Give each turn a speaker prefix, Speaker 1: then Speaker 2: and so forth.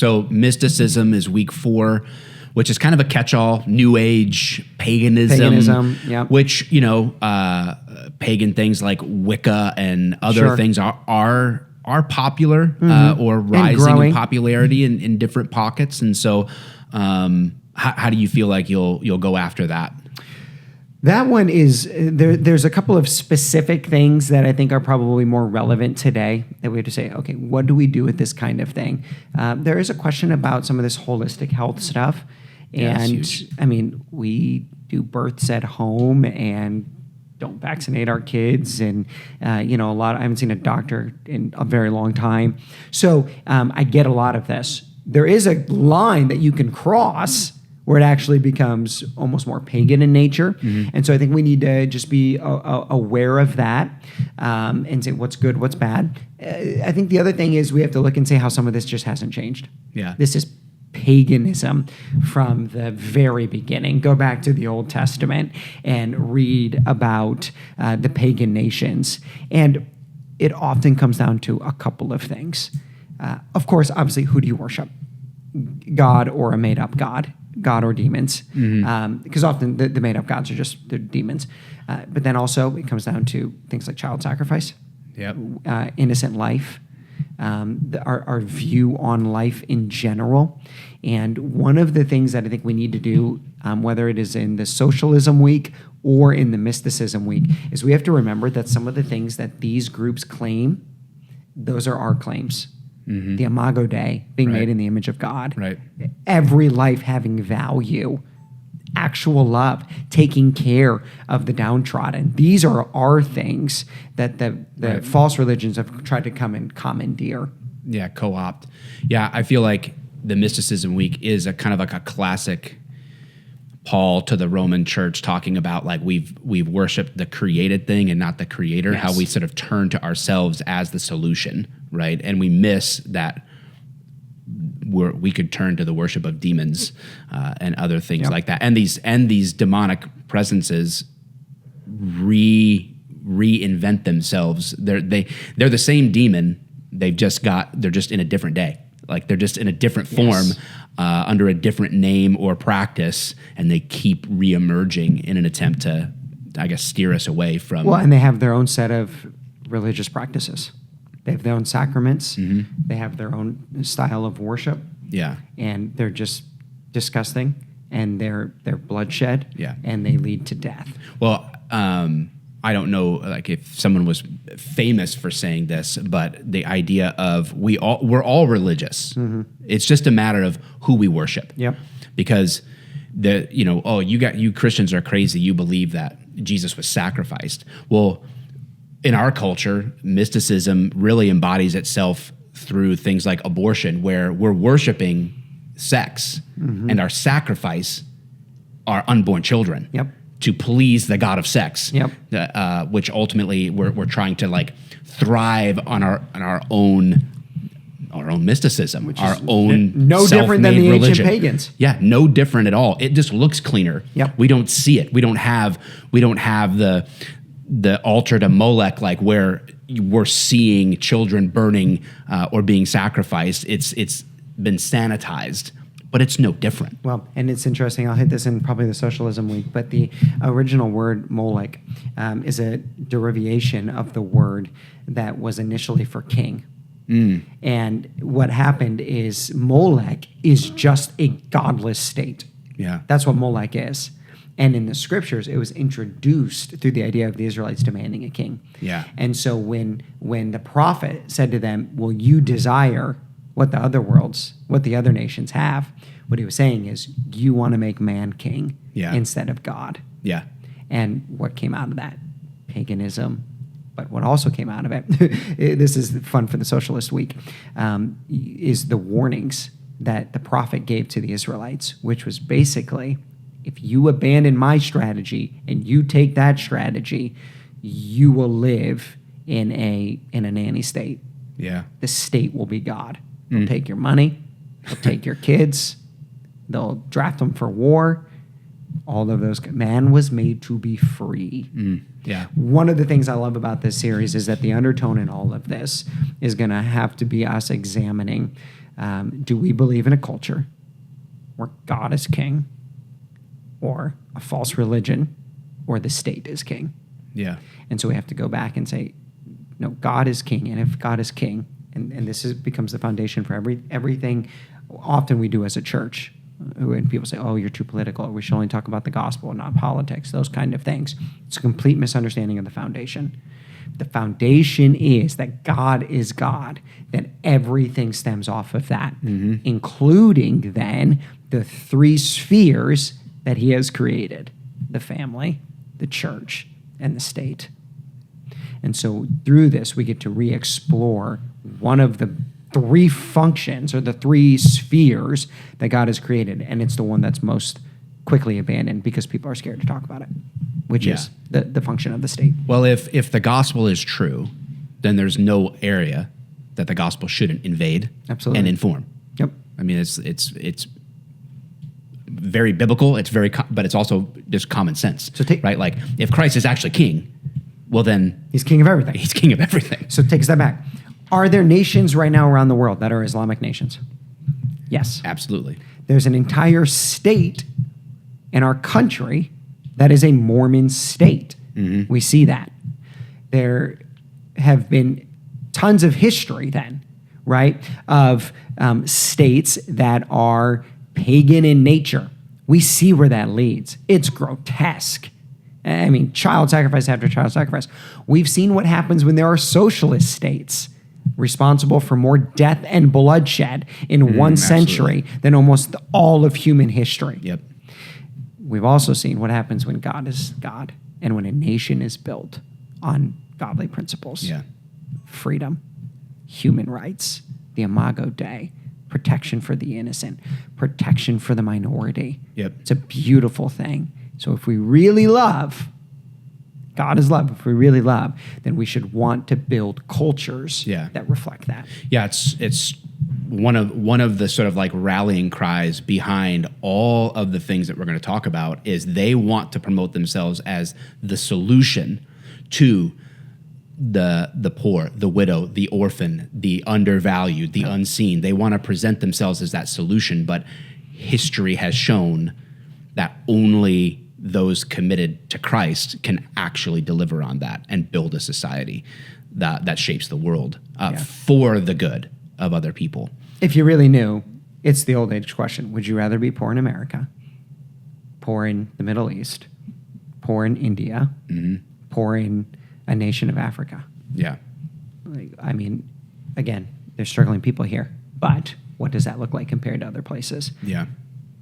Speaker 1: So mysticism is week 4, which is kind of a catch-all, New Age paganism,
Speaker 2: yeah.
Speaker 1: which, pagan things like Wicca and other things are popular or rising in popularity in different pockets. And so how do you feel like you'll go after that?
Speaker 2: That one is, there's a couple of specific things that I think are probably more relevant today that we have to say, okay, what do we do with this kind of thing? There is a question about some of this holistic health stuff. And I mean, we do births at home and don't vaccinate our kids. And, I haven't seen a doctor in a very long time. So I get a lot of this. There is a line that you can cross where it actually becomes almost more pagan in nature. Mm-hmm. And so I think we need to just be aware of that and say what's good, what's bad. I think the other thing is we have to look and say how some of this just hasn't changed.
Speaker 1: Yeah.
Speaker 2: This is paganism from the very beginning. Go back to the Old Testament and read about the pagan nations. And it often comes down to a couple of things. Of course, obviously, who do you worship? God or a made-up God? God or demons, because often the made-up gods are they're demons. But then also it comes down to things like child sacrifice, innocent life, our view on life in general. And one of the things that I think we need to do, whether it is in the Socialism week or in the Mysticism week, is we have to remember that some of the things that these groups claim, those are our claims. Mm-hmm. The Imago Dei, being made in the image of God.
Speaker 1: Right.
Speaker 2: Every life having value, actual love, taking care of the downtrodden. These are our things that the false religions have tried to come and commandeer.
Speaker 1: Yeah, co-opt. Yeah, I feel like the Mysticism week is a kind of like a classic Paul to the Roman church, talking about like we've worshipped the created thing and not the creator, how we sort of turn to ourselves as the solution, right? And we miss that we could turn to the worship of demons and other things like that. And these demonic presences reinvent themselves. They're the same demon. They're just in a different day. Like they're just in a different form. Under a different name or practice, and they keep reemerging in an attempt to, I guess, steer us away from...
Speaker 2: Well, and they have their own set of religious practices. They have their own sacraments. Mm-hmm. They have their own style of worship.
Speaker 1: Yeah.
Speaker 2: And they're just disgusting, and they're bloodshed, and they lead to death.
Speaker 1: Well, I don't know, like if someone was famous for saying this, but the idea of we're all religious. Mm-hmm. It's just a matter of who we worship.
Speaker 2: Yep.
Speaker 1: Because you Christians are crazy. You believe that Jesus was sacrificed. Well, in our culture, mysticism really embodies itself through things like abortion, where we're worshiping sex, and our sacrifice are unborn children.
Speaker 2: Yep.
Speaker 1: To please the god of sex, which ultimately we're trying to like thrive on our own mysticism, which our own
Speaker 2: no different than the
Speaker 1: religion.
Speaker 2: Ancient pagans.
Speaker 1: Yeah, no different at all. It just looks cleaner.
Speaker 2: Yep.
Speaker 1: We don't see it. We don't have the altar to Molech, like where we're seeing children burning or being sacrificed. It's been sanitized. But it's no different.
Speaker 2: Well, and it's interesting. I'll hit this in probably the Socialism week, but the original word Molech is a derivation of the word that was initially for king. Mm. And what happened is Molech is just a godless state.
Speaker 1: Yeah.
Speaker 2: That's what Molech is. And in the scriptures, it was introduced through the idea of the Israelites demanding a king.
Speaker 1: Yeah.
Speaker 2: And so when the prophet said to them, "Will you desire what the other nations have?" What he was saying is, you want to make man king instead of God.
Speaker 1: Yeah.
Speaker 2: And what came out of that? Paganism. But what also came out of it, this is fun for the Socialist Week, is the warnings that the prophet gave to the Israelites, which was basically, if you abandon my strategy and you take that strategy, you will live in a nanny state.
Speaker 1: Yeah.
Speaker 2: The state will be God. They'll take your money. They'll take your kids. They'll draft them for war. All of those. Man was made to be free.
Speaker 1: Yeah.
Speaker 2: One of the things I love about this series is that the undertone in all of this is going to have to be us examining Do we believe in a culture where God is king, or a false religion, or the state is king?
Speaker 1: Yeah.
Speaker 2: And so we have to go back and say, no, God is king. And if God is king, and this becomes the foundation for everything often we do as a church, when people say, oh, you're too political, we should only talk about the gospel, not politics, those kind of things. It's a complete misunderstanding of the foundation. The foundation is that God is God, that everything stems off of that, including then the three spheres that he has created: the family, the church, and the state. And so through this, we get to re-explore one of the three functions or the three spheres that God has created. And it's the one that's most quickly abandoned because people are scared to talk about it, which is the function of the state.
Speaker 1: Well, if the gospel is true, then there's no area that the gospel shouldn't invade and inform.
Speaker 2: Yep.
Speaker 1: I mean, it's very biblical. It's but it's also just common sense, right? Like, if Christ is actually king, well, then
Speaker 2: he's king of everything.
Speaker 1: He's king of everything.
Speaker 2: So take a step back. Are there nations right now around the world that are Islamic nations? Yes.
Speaker 1: Absolutely.
Speaker 2: There's an entire state in our country that is a Mormon state. We see that. There have been tons of history then, right, of states that are pagan in nature. We see where that leads. It's grotesque. I mean, child sacrifice after child sacrifice. We've seen what happens when there are socialist states responsible for more death and bloodshed in one century than almost all of human history.
Speaker 1: Yep.
Speaker 2: We've also seen what happens when God is God and when a nation is built on godly principles.
Speaker 1: Yeah.
Speaker 2: Freedom, human rights, the Imago Dei, protection for the innocent, protection for the minority.
Speaker 1: Yep.
Speaker 2: It's a beautiful thing. So if we really love, God is love, if we really love, then we should want to build cultures that reflect that.
Speaker 1: Yeah, it's one of the sort of like rallying cries behind all of the things that we're going to talk about is they want to promote themselves as the solution to the poor, the widow, the orphan, the undervalued, the unseen. They want to present themselves as that solution, but history has shown that only those committed to Christ can actually deliver on that and build a society that shapes the world for the good of other people.
Speaker 2: If you really knew, it's the old age question. Would you rather be poor in America, poor in the Middle East, poor in India, poor in a nation of Africa?
Speaker 1: Yeah.
Speaker 2: I mean, again, there's struggling people here, but what does that look like compared to other places?
Speaker 1: Yeah.